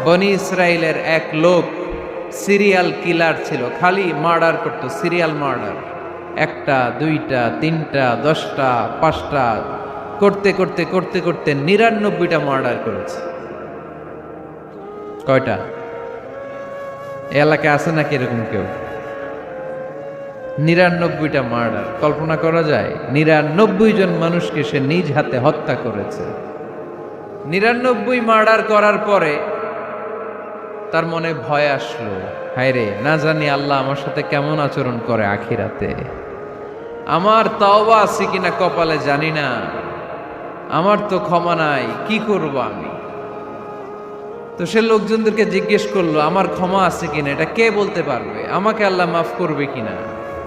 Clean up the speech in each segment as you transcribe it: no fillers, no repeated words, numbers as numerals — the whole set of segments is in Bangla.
বনি ইসরায়েলের এক লোক সিরিয়াল কিলার ছিল, খালি মার্ডার করতো, সিরিয়াল মার্ডার। একটা, দুইটা, তিনটা, 10টা, 5টা করতে করতে করতে করতে 99টা মার্ডার করেছে। কয়টা? এলাকায় আছে নাকি এরকম কেউ? 99টা মার্ডার। কল্পনা করা যায়? 99 জন মানুষকে সে নিজ হাতে হত্যা করেছে। 99 মার্ডার করার পরে তার মনে ভয় আসলো, হায় রে, না জানি আল্লাহ আমার সাথে কেমন আচরণ করে আখিরাতে। আমার তওবা আছে কিনা কপালে জানি না, আমার তো ক্ষমা নাই, কি করব আমি? তো সে লোকজনদেরকে জিজ্ঞেস করলো, আমার ক্ষমা আছে কিনা, এটা কে বলতে পারবে? আমাকে আল্লাহ মাফ করবে কিনা?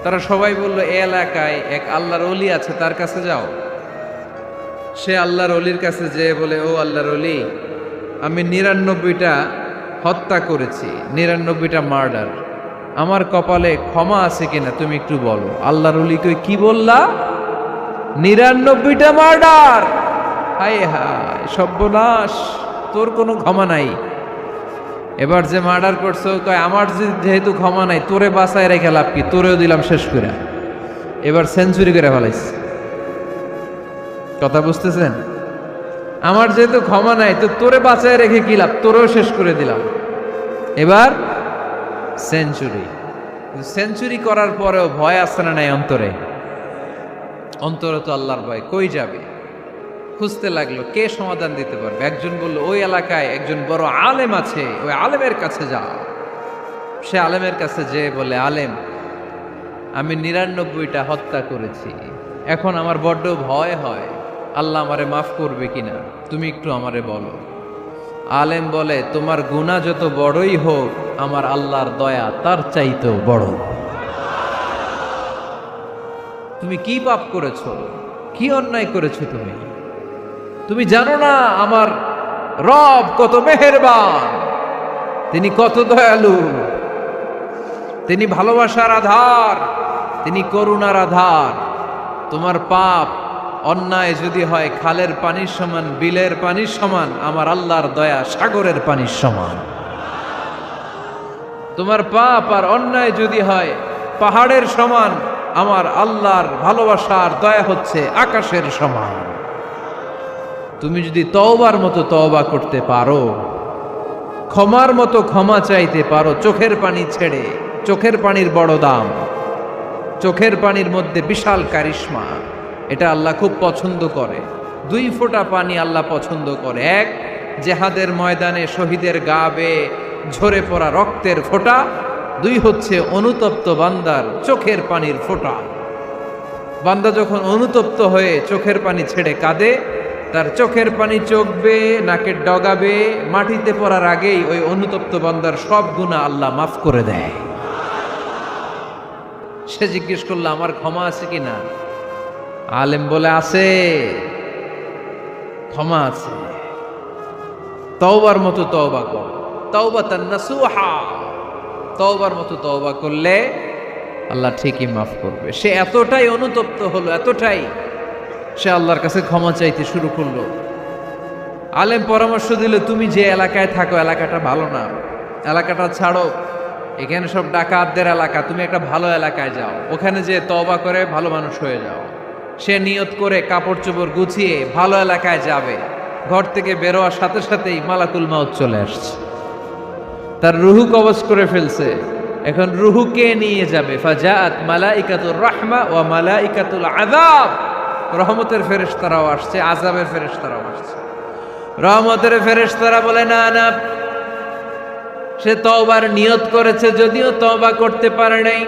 তারা সবাই বলল, এ এলাকায় এক আল্লাহর ওলি আছে, তার কাছে যাও। সে আল্লাহর ওলির কাছে যেয়ে বলে, ও আল্লাহর ওলি, আমি 99টা হত্যা করেছি, 99টা মার্ডার, আমার কপালে ক্ষমা আছে কিনা তুমি একটু বলো। আল্লাহর ওলি কই, কি বললা? 99টা মার্ডার? হায় হায়, সর্বনাশ, তোর কোনো ক্ষমা নাই। এবার যে মার্ডার করছো কয়, আমার যেহেতু ক্ষমা নাই, তোরে বাঁচায় রেখে লাভ কি, তোরেও দিলাম শেষ করে। এবার সেঞ্চুরি করে ফেলাইছে। কথা বুঝতেছেন? আমার যেহেতু ক্ষমা নাই, তো তোরে বাঁচায় রেখে কি লাভ, তোরেও শেষ করে দিলাম। এবার সেঞ্চুরি। সেঞ্চুরি করার পরেও ভয় আসছে না নাই অন্তরে? অন্তরে তো আল্লাহর ভয়, কই যাবে? খুঁজতে লাগলো কে সমাধান দিতে পারবে। একজন বলল, ওই এলাকায় একজন বড় আলেম আছে, ওই আলেমের কাছে যাও। সে আলেমের কাছে যেয়ে বলে, আলেম, আমি 99টা হত্যা করেছি, এখন আমার বড্ড ভয় হয়, আল্লাহ আমারে মাফ করবে কিনা, তুমি একটু আমারে বলো। আলেম বলে, তোমার গুনাহ যত বড়ই হোক, আমার আল্লাহর দয়া তার চাইতেও বড়। তুমি কি পাপ করেছো, কি অন্যায় করেছো? তুমি জানো না আমার রব কত মেহেরবান, তিনি কত দয়ালু, তিনি ভালোবাসার আধার, তিনি করুণার আধার। তোমার পাপ অন্যায় যদি হয় খালের পানির সমান, বিলের পানির সমান, আমার আল্লাহর দয়া সাগরের পানির সমান। তোমার পাপ আর অন্যায় যদি হয় পাহাড়ের সমান, আমার আল্লাহর ভালোবাসার দয়া হচ্ছে আকাশের সমান। তুমি যদি তওবার মতো তওবা করতে পারো, ক্ষমার মতো ক্ষমা চাইতে পারো, চোখের পানি ছেড়ে, চোখের পানির বড় দাম, চোখের পানির মধ্যে বিশাল কারিশমা, এটা আল্লাহ খুব পছন্দ করে। 2 ফোঁটা পানি আল্লাহ পছন্দ করে। এক, জেহাদের ময়দানে শহীদের গা বেয়ে ঝরে পড়া রক্তের ফোঁটা। 2 হচ্ছে অনুতপ্ত বান্দার চোখের পানির ফোঁটা। বান্দা যখন অনুতপ্ত হয়ে চোখের পানি ছেড়ে কাঁদে, তার চোখের পানি চোখ বেয়ে নাকের ডগা বেয়ে মাটিতে পড়ার আগেই ওই অনুতপ্ত বান্দার সব গুনাহ আল্লাহ মাফ করে দেয়। সে জিজ্ঞেস করলো, আমার ক্ষমা আছে কিনা? আলেম বলে, আছে, ক্ষমা আছে। তওবার মতো তওবা কর, তাওবাতান নাসুহা। তওবার মতো তওবা করলে আল্লাহ ঠিকই মাফ করবে। সে এতটাই অনুতপ্ত হলো, এতটাই, সে আল্লাহর কাছে ক্ষমা চাইতে শুরু করলো। আলেম পরামর্শ দিল, তুমি যে এলাকায় থাকো এলাকাটা ভালো না, এলাকাটা ছাড়ো, এখানে সব ডাকাতদের এলাকা, তুমি একটা ভালো এলাকায় যাও, ওখানে যে তওবা করে ভালো মানুষ হয়ে যাও। সে নিয়ত করে কাপড় চোপড় গুছিয়ে ভালো এলাকায় যাবে। ঘর থেকে বেরোয়ার সাথে সাথেই মালাকুল মাউত চলে আসছে, তার রুহু কবজ করে ফেলছে। এখন রুহুকে নিয়ে যাবে। ফাজাআত মালাইকাতুর রাহমা ওয়া মালাইকাতুল আযাব। রহমতের ফেরেশতারাও আসছে, আযাবের ফেরেশতারাও আসছে। রহমতের ফেরেশতারা বলে, না না, সে তওবার নিয়ত করেছে, যদিও তওবা করতে পারে নাই,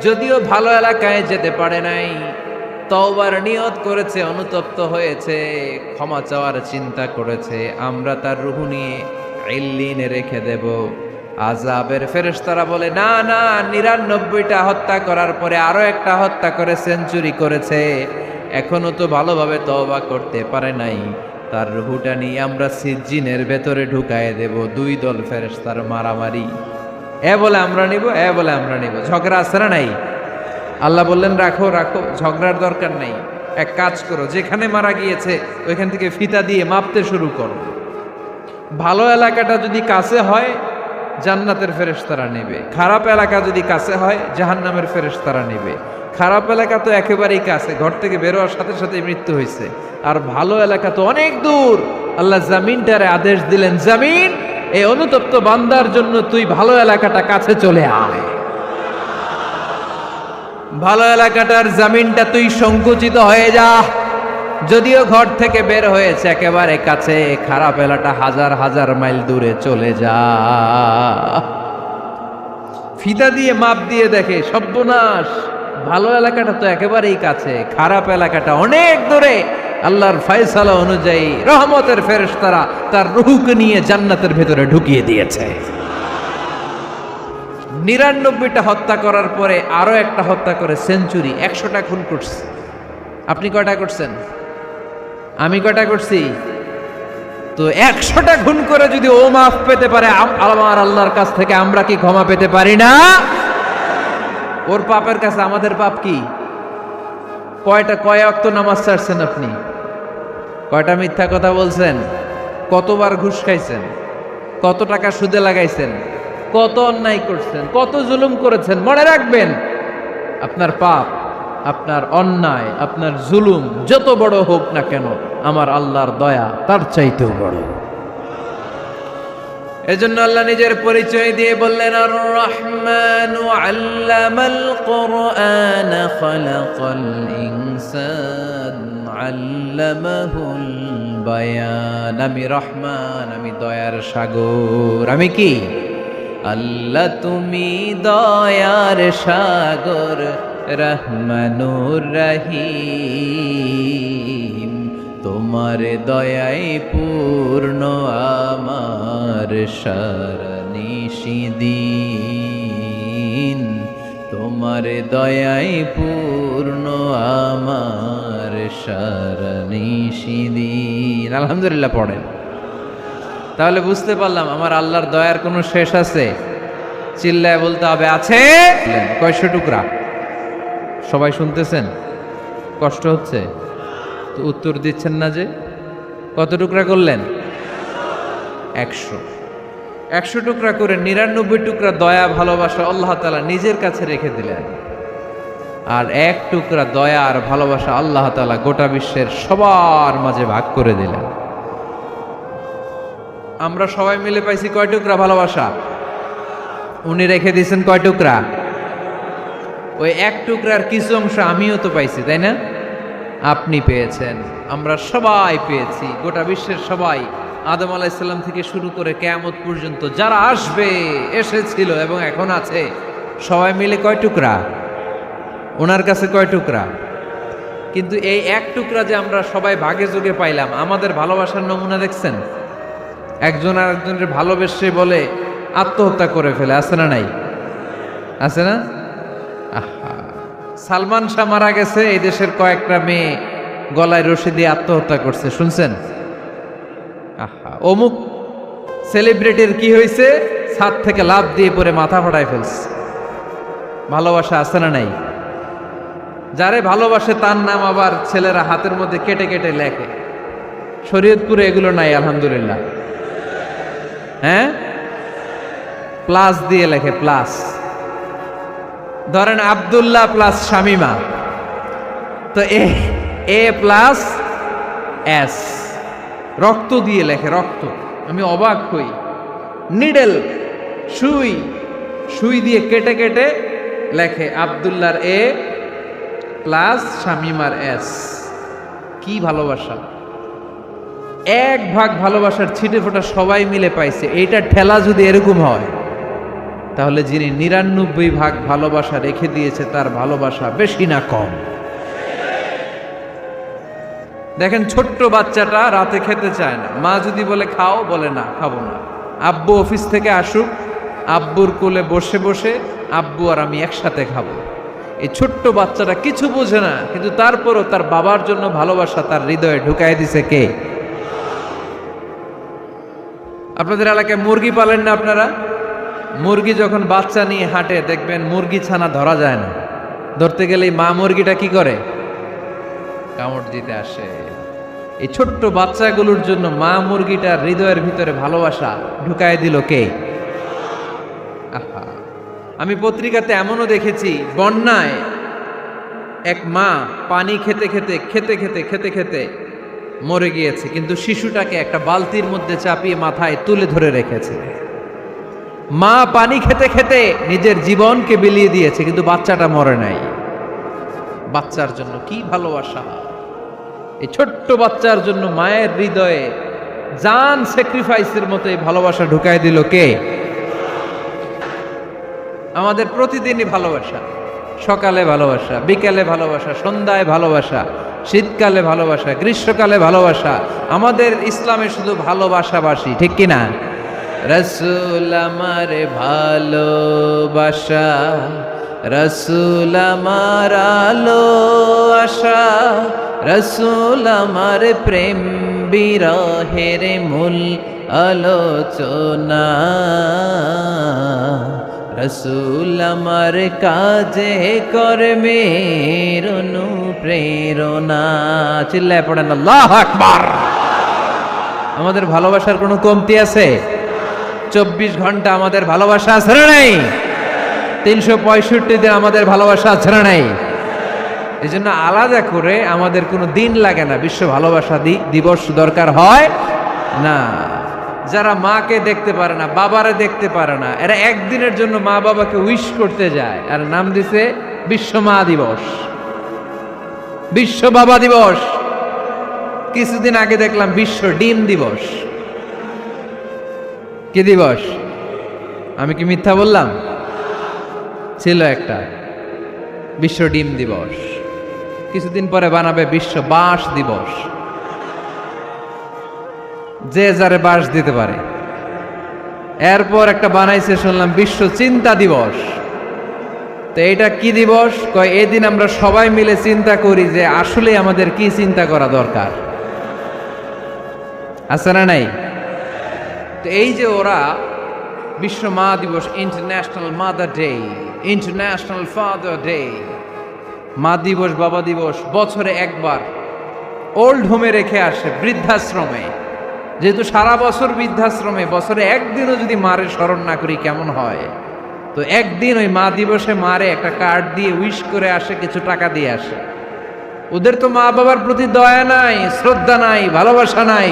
যদিও ভালো এলাকায় যেতে পারে নাই, তওবার নিয়ত করেছে, অনুতপ্ত হয়েছে, ক্ষমা চাওয়ার চিন্তা করেছে, আমরা তার রুহু নিয়ে ইল্লিনে রেখে দেব। আযাবের ফেরেশতারা বলে, না না, 99টা হত্যা করার পরে আরো একটা হত্যা করে সেঞ্চুরি করেছে, এখনো তো ভালোভাবে তওবা করতে পারে নাই, তার রুহুটা নিয়ে আমরা সিজ্জিনের ভেতরে ঢুকায় দেব। 2 দল ফেরেশতার মারামারি, এ বলে আমরা নিব, এ বলে আমরা নিব। ঝগড়া আছে না নাই? আল্লাহ বললেন, রাখো রাখো, ঝগড়ার দরকার নেই। এক কাজ করো, যেখানে মারা গিয়েছে ওইখান থেকে ফিতা দিয়ে মাপতে শুরু করো। ভালো এলাকাটা যদি কাছে হয় জান্নাতের ফেরেশতারা নেবে, খারাপ এলাকা যদি কাছে হয় জাহান্নামের ফেরেশতারা নেবে। খারাপ এলাকা তো একেবারেই কাছে, ঘর থেকে বেরোয়ার সাথে সাথে মৃত্যু হয়েছে। আর ভালো এলাকা তো অনেক দূর। আল্লাহ জামিনটারে আদেশ দিলেন, জামিন এই অনুতপ্ত বান্দার জন্য তুই ভালো এলাকাটা কাছে চলে আয়। ভালো এলাকাটার জামিনটা তুই সংকুচিত হয়ে যা। যদিও ঘর থেকে বের হয়েছে একেবারে কাছে, খারাপ এলাকা হাজার হাজার মাইল দূরে চলে যা। ফিতা দিয়ে মাপ দিয়ে দেখে, সর্বনাশ, ভালো এলাকাটা তো একেবারেই কাছে, খারাপ এলাকাটা অনেক দূরে। আল্লাহর ফয়সালা অনুযায়ী রহমতের ফেরেশতারা তার রূহকে নিয়ে জান্নাতের ভেতরে ঢুকিয়ে দিয়েছে। 99টা হত্যা করার পরে আরো একটা হত্যা করে সেঞ্চুরি, 100টা খুন করছে। আপনি কয়টা করছেন? আমি কয়টা করছি? তো 100টা খুন করে যদি ও মাফ পেতে পারে আমার আল্লাহর কাছ থেকে, আমরা কি ক্ষমা পেতে পারি না? ওর পাপের কাছে আমাদের পাপ কি? কয় ওয়াক্ত নামাজ ছাড়ছেন আপনি? কয়টা মিথ্যা কথা বলছেন? কতবার ঘুষ খাইছেন? কত টাকা সুদে লাগাইছেন? কত অন্যায় করছেন? কত জুলুম করেছেন? মনে রাখবেন, আপনার পাপ, আপনার অন্যায়, আপনার জুলুম যত বড় হোক না কেন, আমার আল্লাহর দয়া তার চাইতেও বড়। এজন্য আল্লাহ নিজের পরিচয় দিয়ে বললেন, আর রহমানু আল্লামাল কুরআন খালাকাল ইনসান আল্লামাহুল বায়ান। আমি রহমান, আমি দয়ার সাগর। আমি কি? আল্লাহ তুমি দয়ার সাগর, রহমানুর রহিম। তোমার দয়ায় পূর্ণ আমার সারা নিশিদিন। তোমার দয়ায় পূর্ণ আমার সারা নিশিদিন। আলহামদুলিল্লাহ পড়েন। তাহলে বুঝতে পারলাম আমার আল্লাহর দয়ার কোনো শেষ আছে? চিল্লায় বলতে হবে, আছে। কয়শো টুকরা? সবাই শুনতেছেন? কষ্ট হচ্ছে তো উত্তর দিচ্ছেন না যে? কত টুকরা করলেন? 100 টুকরা করে 99 টুকরা দয়া ভালোবাসা আল্লাহ তাআলা নিজের কাছে রেখে দিলেন। আর 1 টুকরা দয়া আর ভালোবাসা আল্লাহ তাআলা গোটা বিশ্বের সবার মাঝে ভাগ করে দিলেন। আমরা সবাই মিলে পাইছি কয় টুকরা ভালোবাসা? উনি রেখে দিয়েছেন কয় টুকরা? ওই 1 টুকরার কিছু অংশ আমিও তো পাইছি, তাই না? আপনি পেয়েছেন, আমরা সবাই পেয়েছি, গোটা বিশ্বের সবাই, আদম আলাইহিস সালাম থেকে শুরু করে কিয়ামত পর্যন্ত যারা আসবে, এসেছিল এবং এখন আছে, সবাই মিলে কয় টুকরা? ওনার কাছে কয় টুকরা? কিন্তু এই 1 টুকরা যে আমরা সবাই ভাগে যোগে পাইলাম, আমাদের ভালোবাসার নমুনা দেখছেন? একজন আর একজনের ভালোবেসে বলে আত্মহত্যা করে ফেলে, আছে না নাই? আছে না? আহা, সালমান শাহ মারা গেছে, এই দেশের কয়েকটা মেয়ে গলায় রশি দিয়ে আত্মহত্যা করছে, শুনছেন? আহা, অমুক সেলিব্রিটির কি হয়েছে, ছাদ থেকে লাফ দিয়ে পরে মাথা ফাটায় ফেলছে। ভালোবাসা আছে না নাই? যারে ভালোবাসে তার নাম আবার ছেলেরা হাতের মধ্যে কেটে কেটে লেখে। শরীয়তপুরে এগুলো নাই আলহামদুলিল্লাহ। হ্যাঁ, প্লাস দিয়ে লেখে, প্লাস। ধরেন আব্দুল্লাহ প্লাস শামিমা, তো এ প্লাস এস, রক্ত দিয়ে লেখে, রক্ত। আমি অবাক হই, নিডেল, সুই দিয়ে কেটে কেটে লেখে আব্দুল্লাহর এ প্লাস শামিমার এস। কি ভালোবাসা! 1 ভাগ ভালোবাসার ছিটে ফোটা সবাই মিলে পাইছে। এইটা ঠেলা যদি এরকম হয়, তাহলে যিনি 99 ভাগ ভালোবাসা রেখে দিয়েছে তার ভালোবাসা বেশি না কম? দেখেন, ছোট্ট বাচ্চাটা রাতে খেতে চায় না, মা যদি বলে খাও, বলে না, খাবো না। আব্বু অফিস থেকে আসুক, আব্বুর কোলে বসে বসে আব্বু আর আমি একসাথে খাবো। এই ছোট্ট বাচ্চাটা কিছু বোঝে না, কিন্তু তারপরও তার বাবার জন্য ভালোবাসা তার হৃদয়ে ঢুকাই দিছে কে? আপনাদের এলাকায় মুরগি পালেন না আপনারা? মুরগি যখন বাচ্চা নিয়ে হাঁটে, দেখবেন মুরগি ছানা ধরা যায় না। ধরতে গেলেই মা মুরগিটা কি করে? কামড় দিতে আসে। এই ছোট্ট বাচ্চাগুলোর জন্য মা মুরগিটার হৃদয়ের ভিতরে ভালোবাসা ঢুকায় দিল কে? আহা, আমি পত্রিকাতে এমনও দেখেছি, বন্যায় এক মা পানি খেতে খেতে খেতে খেতে খেতে খেতে মরে গিয়েছে, কিন্তু শিশুটাকে একটা বালতির মধ্যে চাপিয়ে মাথায় তুলে ধরে রেখেছে। মা পানি খেতে খেতে নিজের জীবনকে বিলিয়ে দিয়েছে, কিন্তু বাচ্চাটা মরে নাই। বাচ্চার জন্য কি ভালোবাসা! এই ছোট্ট বাচ্চার জন্য মায়ের হৃদয়ে জান স্যাক্রিফাইসের মতো এই ভালোবাসা ঢুকায় দিল কে? আমাদের প্রতিদিনই ভালোবাসা, সকালে ভালোবাসা, বিকেলে ভালোবাসা, সন্ধ্যায় ভালোবাসা, শীতকালে ভালোবাসা, গ্রীষ্মকালে ভালোবাসা। আমাদের ইসলামে শুধু ভালোবাসাবাসী, ঠিক কিনা? রাসূল আমার ভালোবাসা, রাসূল আমার আলো আশা, রাসূল আমার প্রেম বিরহের মূল আলোচনা, রাসূল আমার কাজে কর্মের অনুপ্রেরণা। চিল্লায় পড়েন আল্লাহু আকবার। আমাদের ভালোবাসার কোনো কমতি আছে? 24 ঘন্টা আমাদের ভালোবাসা আছে না নাই? 365 দিন আমাদের ভালোবাসা আছে না নাই? এই জন্য আলাদা করে আমাদের কোনো দিন লাগে না, বিশ্ব ভালোবাসা দিবস দরকার হয় না। যারা মাকে দেখতে পারে না, বাবারে দেখতে পারে না, এরা একদিনের জন্য মা বাবাকে উইশ করতে যায়, আর নাম দিছে বিশ্ব মা দিবস, বিশ্ব বাবা দিবস। কিছুদিন আগে দেখলাম বিশ্ব ডিম দিবস। কি দিবস? আমি কি মিথ্যা বললাম? ছিল একটা বিশ্ব ডিম দিবস। কিছুদিন পরে বানাবে বিশ্ব বাঁশ দিবস, যে যারে বাঁশ দিতে পারে। এরপর একটা বানাইছে শুনলাম বিশ্ব চিন্তা দিবস। তো এটা কি দিবস? কয় এই দিন আমরা সবাই মিলে চিন্তা করি যে আসলে আমাদের কি চিন্তা করা দরকার, আছে না নাই? তো এই যে ওরা বিশ্ব মা দিবস, international mother day, international father day, মা দিবস, বাবা দিবস বছরে একবার ওল্ড হোমে রেখে আসে, বৃদ্ধাশ্রমে। যেহেতু সারা বছর বৃদ্ধাশ্রমে, বছরে একদিনও যদি মারে স্মরণ না করি কেমন হয়? তো একদিন ওই মা দিবসে মারে একটা কার্ড দিয়ে উইশ করে আসে, কিছু টাকা দিয়ে আসে। ওদের তো মা বাবার প্রতি দয়া নাই, শ্রদ্ধা নাই, ভালোবাসা নাই,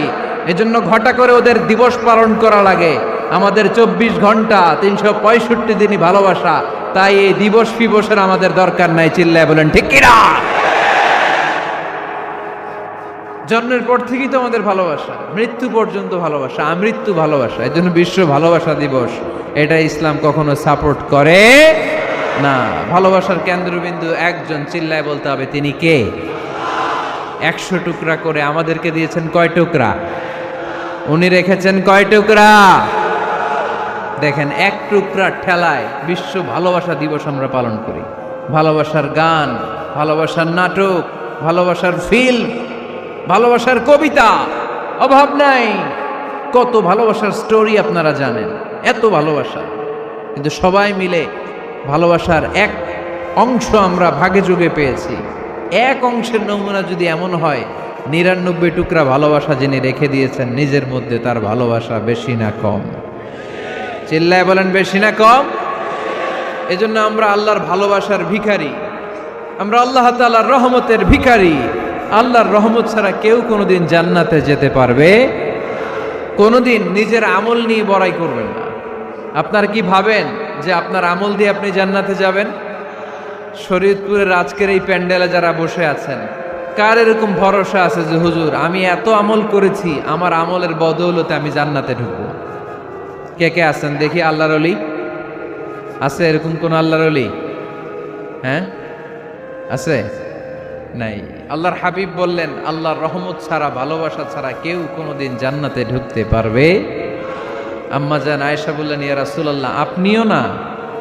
এজন্য ঘটা করে ওদের দিবস পালন করা লাগে। আমাদের 24 ঘন্টা 365 দিনই ভালোবাসা, তাই এই দিবস ফিবসের আমাদের দরকার নাই। চিল্লায় বলেন ঠিক কিনা? জন্মের পর থেকেই তো আমাদের ভালোবাসা, মৃত্যু পর্যন্ত ভালোবাসা, আমৃত্যু ভালোবাসা। এই জন্য বিশ্ব ভালোবাসা দিবস, এটা ইসলাম কখনো সাপোর্ট করে না। ভালোবাসার কেন্দ্রবিন্দু একজন, চিল্লায় বলতে হবে তিনি কে? 100 টুকরা করে আমাদেরকে দিয়েছেন কয় টুকরা? উনি রেখেছেন কয় টুকরা? দেখেন, এক টুকরা ঠেলায় বিশ্ব ভালোবাসা দিবস আমরা পালন করি। ভালোবাসার গান, ভালোবাসার নাটক, ভালোবাসার ফিল্ম, ভালোবাসার কবিতা, অভাব নাই। কত ভালোবাসার স্টোরি আপনারা জানেন, এত ভালোবাসা। কিন্তু সবাই মিলে ভালোবাসার এক অংশ আমরা ভাগে যোগে পেয়েছি। এক অংশের নমুনা যদি এমন হয়, 99 টুকরা ভালোবাসা যিনি রেখে দিয়েছেন নিজের মধ্যে, তার ভালোবাসা বেশি না কম? চিল্লায় বলেন বেশি না কম? এজন্য আমরা আল্লাহর ভালোবাসার ভিখারি, আমরা আল্লাহ তাআলার রহমতের ভিখারি। আল্লাহর রহমত ছাড়া কেউ কোনোদিন জান্নাতে যেতে পারবে? কোনোদিন নিজের আমল নিয়ে বড়াই করবেন না। আপনার কি ভাবেন যে আপনার আমল দিয়ে আপনি জান্নাতে যাবেন? শরীয়তপুরের আজকের এই প্যান্ডেলে যারা বসে আছেন, কার এরকম ভরসা আছে যে হুজুর আমি এত আমল করেছি, আমার আমলের বদৌলতে আমি জান্নাতে ঢুকবো? কে কে আছেন দেখি? আল্লাহর ওলি আছে? এরকম কোন আল্লাহর ওলি? হ্যাঁ, আছে? নাই। আল্লাহর হাবিব বললেন, আল্লাহর রহমত ছাড়া, ভালোবাসা ছাড়া কেউ কোনোদিন জান্নাতে ঢুকতে পারবে? আম্মা জান আয়েশা বললেন, ইয়া রাসূলুল্লাহ আপনিও না?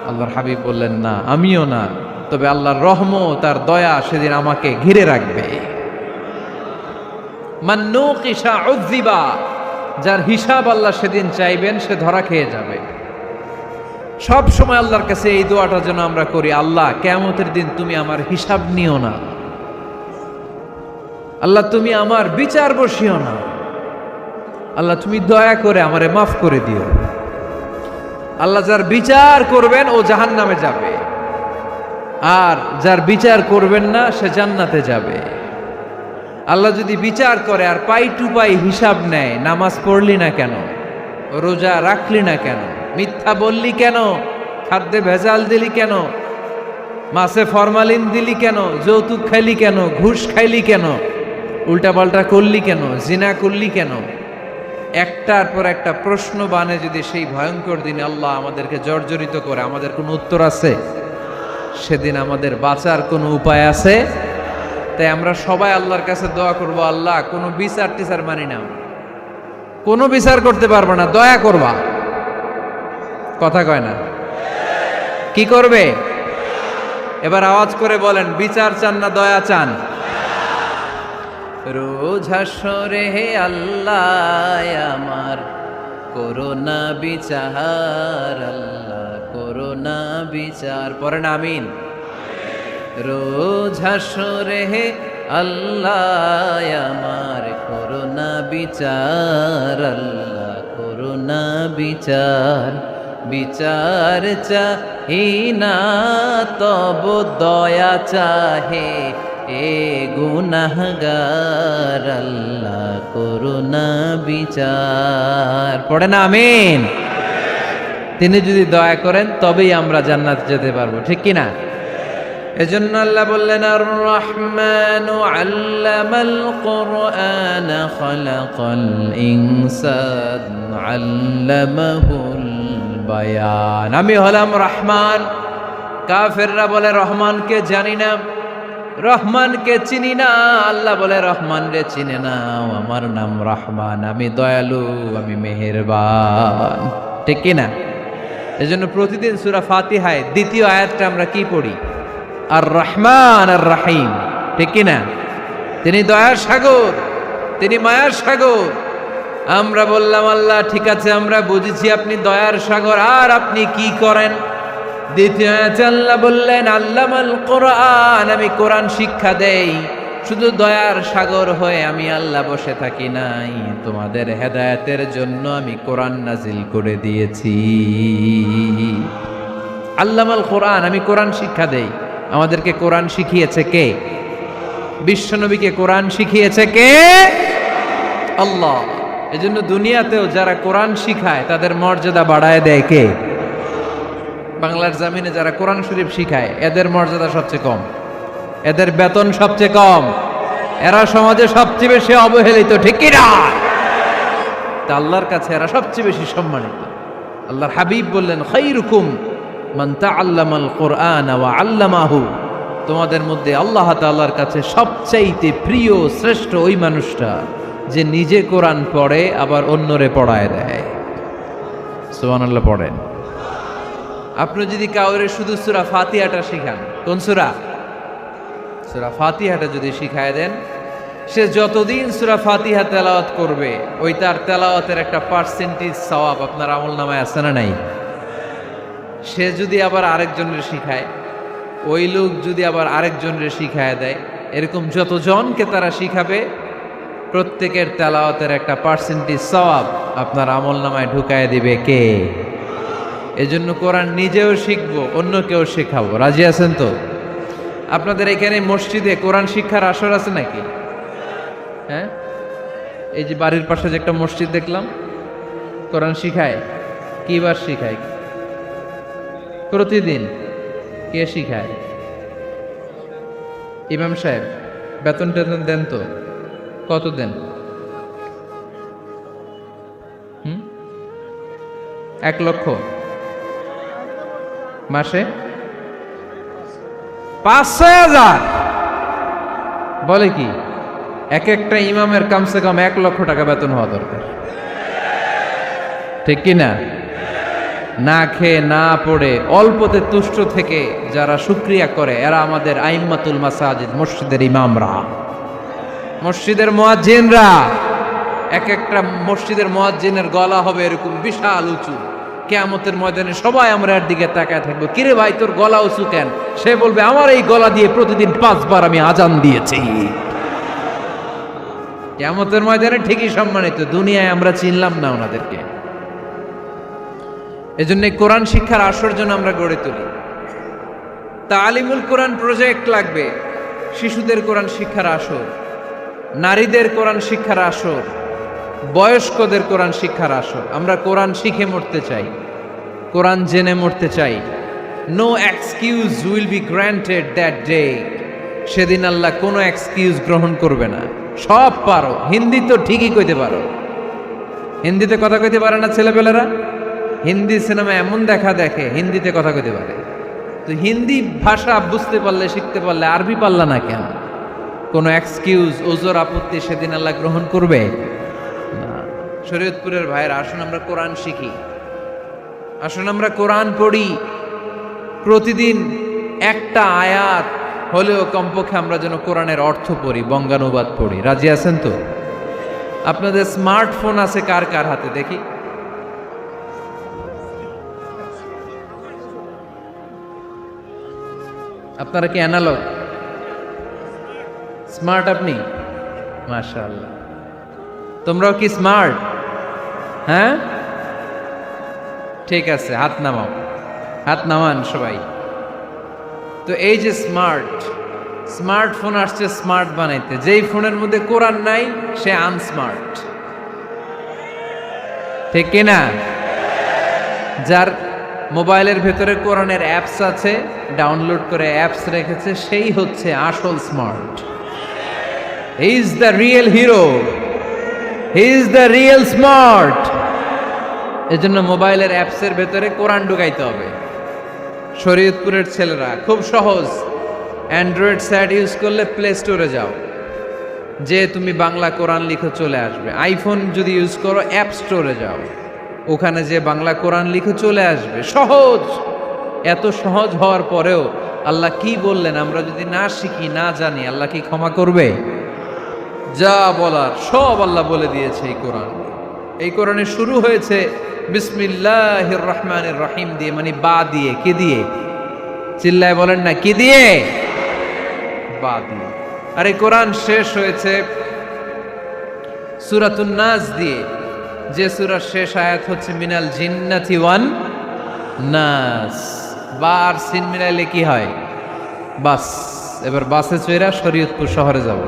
আল্লাহর হাবিব বললেন, না আমিও না, তবে আল্লাহর রহমত আর দয়া সেদিন আমাকে ঘিরে রাখবে। মান নুকিশা উযিবা, যার হিসাব আল্লাহ সেদিন চাইবেন সে ধরা খেয়ে যাবে। সব সময় আল্লাহর কাছে এই দোয়াটা যেন আমরা করি, আল্লাহ কিয়ামতের দিন তুমি আমার হিসাব নিও না। আল্লাহ তুমি আমার বিচার বসিও না, আল্লাহ তুমি দয়া করে আমারে মাফ করে দিও। আল্লাহ যার বিচার করবেন ও জাহান্নামে যাবে, আর যার বিচার করবেন না সে জান্নাতে যাবে। আল্লাহ যদি বিচার করে আর পাই টু পাই হিসাব নেয়, নামাজ পড়লি না কেন, রোজা রাখলি না কেন, মিথ্যা বললি কেন, খাদ্যে ভেজাল দিলি কেন, মাছে ফরমালিন দিলি কেন, যৌতুক খাইলি কেন, ঘুষ খাইলি কেন, উল্টাপাল্টা করলি কেন, জিনা করলি কেন, একটার পর একটা প্রশ্ন বানে যদি সেই ভয়ঙ্কর দিনে আল্লাহ আমাদেরকে জর্জরিত করে, আমাদের কোনো উত্তর আছে? সেদিন আমাদের বাঁচার কোনো উপায় আছে? তাই আমরা সবাই আল্লাহর কাছে দোয়া করব, আল্লাহ কোনো বিচার টিচার মানি না, কোনো বিচার করতে পারবো না, দয়া করবা। কথা কয় না? কি করবে? এবার আওয়াজ করে বলেন, বিচার চান না দয়া চান? রোজ হাসরে হে আল্লাহ আমার করোনা বিচার, আল্লাহ করোনা বিচার, পড়েন আমিন। রোজ হাসরে হে আল্লাহ আমার করোনা বিচার, আল্লাহ করোনা বিচার, বিচার চাহি না তব দয়া চাহে এ গুনাহগার, আল্লাহ করুণা বিচার, পড়ে না আমিন। তিনি যদি দয়া করেন তবেই আমরা জান্নাত যেতে পারবো, ঠিক কি না? এজন্য আল্লাহ বললেন, আর রহমানু আল্লামাল কুরআন খালাকাল ইনসান আল্লামাহুল বায়ান। আমি হলাম রহমান। কাফেররা বলে রহমানকে জানি না, রহমানকে চিনি না। আল্লাহ বলে রহমান রে চিনে না, আমার নাম রহমান, আমি দয়ালু, আমি মেহেরবান, ঠিক কি না? এজন্য প্রতিদিন সূরা ফাতিহায় দ্বিতীয় আয়াতটা আমরা কি পড়ি? আর রহমান আর রাহিম, ঠিক কি না? তিনি দয়ার সাগর, তিনি মায়ার সাগর। আমরা বললাম, আল্লাহ ঠিক আছে, আমরা বুঝেছি আপনি দয়ার সাগর, আর আপনি কি করেন? দ্বিতীয় আয়াতে আল্লাহ বললেন, আল্লামাল কোরআন, আমি কোরআন শিক্ষা দেই। শুধু দয়ার সাগর হয়ে আমি আল্লাহ বসে থাকি নাই, তোমাদের হেদায়েতের জন্য আমি কোরআন নাজিল করে দিয়েছি। আল্লামাল কোরআন, আমি কোরআন শিক্ষা দেই। আমাদেরকে কোরআন শিখিয়েছে কে? বিশ্বনবীকে কোরআন শিখিয়েছে কে? আল্লাহ। এজন্য দুনিয়াতেও যারা কোরআন শিখায় তাদের মর্যাদা বাড়ায় দেয় কে? বাংলার জমিনে যারা কোরআন শরীফ শিখায় এদের মর্যাদা সবচেয়ে কম, এদের বেতন সবচেয়ে কম, এরা সমাজে সবচেয়ে বেশি অবহেলিত, ঠিক কি না? তা আল্লাহর কাছে এরা সবচেয়ে বেশি সম্মানিত। আল্লাহর হাবিব বললেন, খায়রুকুম মান তাআল্লামাল কুরআন ওয়া আল্লামাহু, তোমাদের মধ্যে আল্লাহ তাআলার কাছে সবচাইতে প্রিয় শ্রেষ্ঠ ওই মানুষটা যে নিজে কোরআন পড়ে আবার অন্যরে পড়ায় দেয়। সুবহানাল্লাহ পড়েন। আপনি যদি কাউরে শুধু সূরা ফাতিহাটা শিখান, কোন সূরা? সূরা ফাতিহাটা যদি শিখায় দেন, সে যতদিন সূরা ফাতিহা তেলাওয়াত করবে ওই তার তেলাওয়াতের একটা পার্সেন্টেজ সওয়াব আপনার আমলনামায় আছে না নাই? সে যদি আবার আরেকজনের শিখায়, ওই লোক যদি আবার আরেকজনের শিখায় দেয়, এরকম যতজনকে তারা শিখাবে প্রত্যেকের তেলাওয়াতের একটা পার্সেন্টেজ সওয়াব আপনার আমলনামায় ঢুকায় দিবে কে? এজন্য কোরআন নিজেও শিখবো, অন্যকেও শেখাবো। রাজি আছেন তো? আপনাদের এখানে মসজিদে কোরআন শিক্ষার আসর আছে নাকি? হ্যাঁ, এই যে বাড়ির পাশে যে একটা মসজিদ দেখলাম, কোরআন শিখায়। কিবার শিখায়? প্রতিদিন। কে শিখায়? ইমাম সাহেব। বেতন টেতন দেন তো? কত দেন? 1 লক্ষ মাসে? 5-6 হাজার? বলে কি? এক একটা ইমামের কমসে কম 1 লক্ষ টাকা বেতন হওয়া দরকার, ঠিক কি না? না খেয়ে না পড়ে অল্পতে তুষ্ট থেকে যারা শুকরিয়া করে এরা আমাদের আইম্মাতুল মাসাজিদ, মসজিদের ইমামরা, মসজিদের মুয়াজ্জিনরা। এক একটা মসজিদের মুয়াজ্জিনের গলা হবে এরকম বিশাল উঁচু। কিয়ামতের ময়দানে সবাই আমরা এর দিকে তাকায় থাকবো, কিরে ভাই তোর গলা উঁচু কেন? সে বলবে, আমার এই গলা দিয়ে প্রতিদিন 5 বার আমি আজান দিয়েছি। কিয়ামতের ময়দানে ঠিকই সম্মানিত, দুনিয়ায় আমরা চিনলাম না ওনাদেরকে। এজন্য কোরআন শিক্ষার আসর জন্য আমরা গড়ে তুলি। তালিমুল কোরআন প্রজেক্ট লাগবে, শিশুদের কোরআন শিক্ষার আসর, নারীদের কোরআন শিক্ষার আসর, বয়স্কদের কোরআন শিক্ষার আসর। আমরা কোরআন শিখে মরতে চাই, কোরআন জেনে মরতে চাই। No excuse will be granted that day. সেদিন আল্লাহ কোনো এক্সকিউজ গ্রহণ করবে না। সব পারো, হিন্দি তো ঠিকই কইতে পারো, হিন্দিতে কথা কইতে পারে না ছেলেপেলেরা? হিন্দি সিনেমা এমন দেখা দেখে হিন্দিতে কথা কইতে পারে, তো হিন্দি ভাষা বুঝতে পারলে, শিখতে পারলে আরবি পারলা না কেন? কোনো এক্সকিউজ, ওজর, আপত্তি সেদিন আল্লাহ গ্রহণ করবে না। শরীয়তপুরের ভাইয়েরা, আসুন আমরা কোরআন শিখি, আসুন আমরা কোরআন পড়ি। প্রতিদিন একটা আয়াত হলেও কমপক্ষে আমরা যেন কোরআনের অর্থ পড়ি, বঙ্গানুবাদ পড়ি। রাজি আছেন তো? আপনাদের স্মার্টফোন আছে কার কার হাতে দেখি? আপনারা কি অ্যানালগ? স্মার্ট আপনি? মাশাআল্লাহ। তোমরাও কি স্মার্ট? হ্যাঁ, ঠিক আছে, হাত নামাও, হাত নামান সবাই। তো এই যে স্মার্টফোন আসছে স্মার্ট বানাইতে, যেই ফোনের মধ্যে কোরআন নাই সে আনস্মার্ট, ঠিক কিনা? যার মোবাইলের ভেতরে কোরআনের অ্যাপস আছে, ডাউনলোড করে অ্যাপস রেখেছে, সেই হচ্ছে আসল smart. He is the real hero, he is the real smart. এজন্য মোবাইলের অ্যাপসের ভেতরে কোরআন ঢুকাইতে হবে। শরীয়তপুরের ছেলেরা খুব সহজ, অ্যান্ড্রয়েড স্যাট ইউজ করলে প্লে স্টোরে যাও, যে তুমি বাংলা কোরআন লিখো চলে আসবে। আইফোন যদি ইউজ করো অ্যাপ স্টোরে যাও, ওখানে যে বাংলা কোরআন লিখো চলে আসবে। সহজ। এত সহজ হওয়ার পরেও আল্লাহ কি বললেন আমরা যদি না শিখি, না জানি, আল্লাহ কি ক্ষমা করবে? যা বলার সব আল্লাহ বলে দিয়েছে এই কোরআন। এই কোরআনে শুরু হয়েছে বিসমিল্লাহির রহমানির রহিম দিয়ে, মানে বা দিয়ে। কি দিয়ে? চিল্লায় বলেন না, কি দিয়ে? বা দিয়ে। আর এই কোরআন শেষ হয়েছে সূরাতুন নাস দিয়ে, যে সূরার শেষ আয়াত হচ্ছে মিনাল জিন্নাতি ওয়ান নাস। বা আর সিন মিলাইলে কি হয়? বাস। এবার বাসে চড়া শরীয়তপুর শহরে যাব।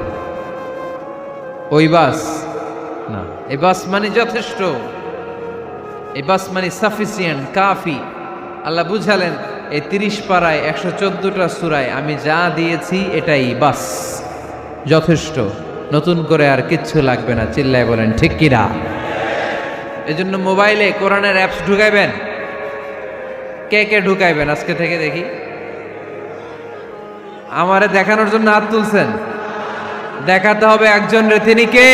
ওই বাস না, এই বাস মানে যথেষ্ট, এই বাস মানে সাফিসিয়েন্ট, কাফি। আল্লাহ বুঝালেন এই 30 পারায় 114টা সূরায় আমি যা দিয়েছি এটাই বাস, যথেষ্ট, নতুন করে আর কিচ্ছু লাগবে না। চিল্লায় বলেন ঠিক কিনা? এজন্য মোবাইলে কোরআনের অ্যাপস ঢুকাইবেন। কে কে ঢুকাইবেন আজকে থেকে দেখি? আমারে দেখানোর জন্য হাত তুলছেন? দেখাতে হবে একজন রে, তিনি কে?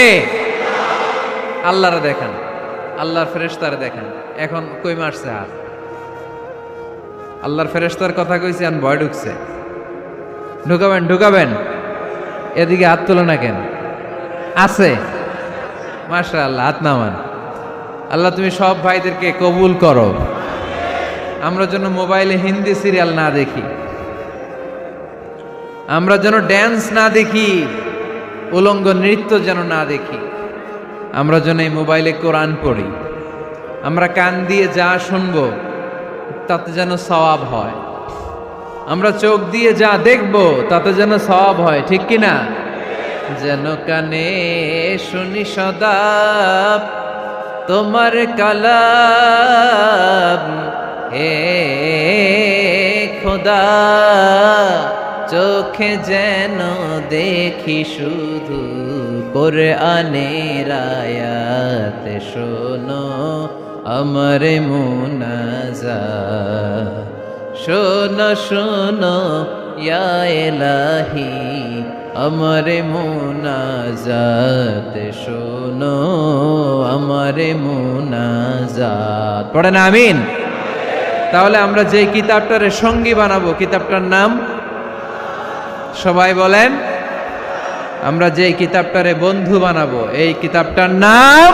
আল্লাহরে দেখান, আল্লাহর ফেরেশতারে দেখান। এখন কই মারছে হাত? আল্লাহর ফেরেশতার কথা কইছি, আর ভয় ঢুকছে। ঢুকাবেন, ঢুকাবেন। এদিকে হাত তুলো না কেন? আছে? মাশাআল্লাহ, হাত নামান। আল্লাহ তুমি সব ভাইদেরকে কবুল করো। আমরা যেন মোবাইলে হিন্দি সিরিয়াল না দেখি, আমরা যেন ড্যান্স না দেখি, উলঙ্গ নৃত্য যেন না দেখি। আমরা যেন এই মোবাইলে কোরআন পড়ি। আমরা কান দিয়ে যা শুনবো তাতে যেন সওয়াব হয়। আমরা চোখ দিয়ে যা দেখবো তাতে যেন সওয়াব হয়, ঠিক কিনা? যেন কানে শুনি সদা তোমার কালাম, হে খোদা, চোখে যেন দেখি শুধু কোরআনের আয়াত। শোনো আমার মুনাজাত, শোনো শোনো ইয়া ইলাহি আমার মুনাজাত, শোনো আমার মুনাজাত। পড়েন আমিন। তাহলে আমরা যে কিতাবটারে সঙ্গী বানাবো, কিতাবটার নাম সবাই বলেন। আমরা যে কিতাবটারে বন্ধু বানাবো, এই কিতাবটার নাম,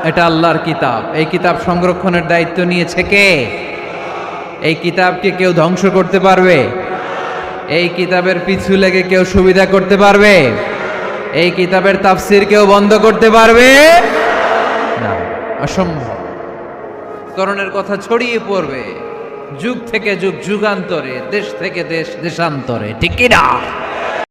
এটা আল্লাহর কিতাব। এই কিতাব সংরক্ষণের দায়িত্ব নিয়েছে কে? এই কিতাবকে কেউ ধ্বংস করতে পারবে? এই কিতাবের পিছু লেগে কেউ সুবিধা করতে পারবে? এই কিতাবের তাফসীর কেউ বন্ধ করতে পারবে না, অসম্ভব। করণের কথা ছড়িয়ে পড়বে যুগ থেকে যুগ, যুগান্তরে, দেশ থেকে দেশ, দেশান্তরে, ঠিক কি না?